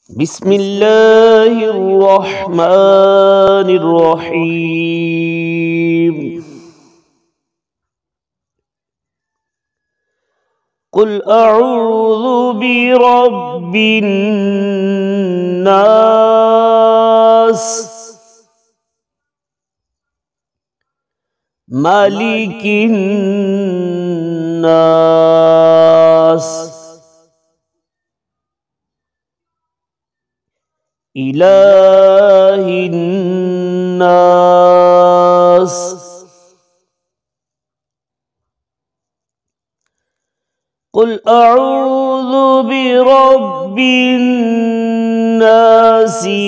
بسم الله الرحمن الرحيم. قل أعوذ برب الناس مالك الناس إله الناس قل أعوذ برب الناس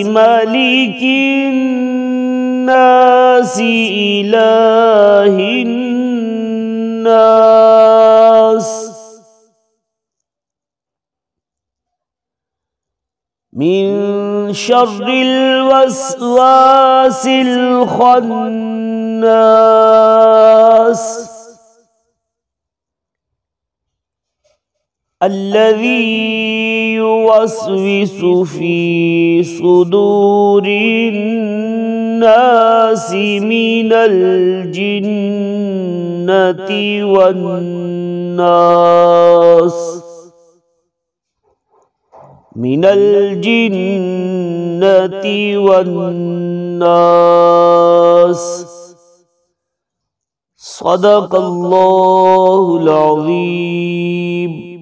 ملك الناس إله الناس من شر الوسواس الخناس الذي يوسوس في صدور الناس من الجنة والناس من الجنة والناس. صدق الله العظيم.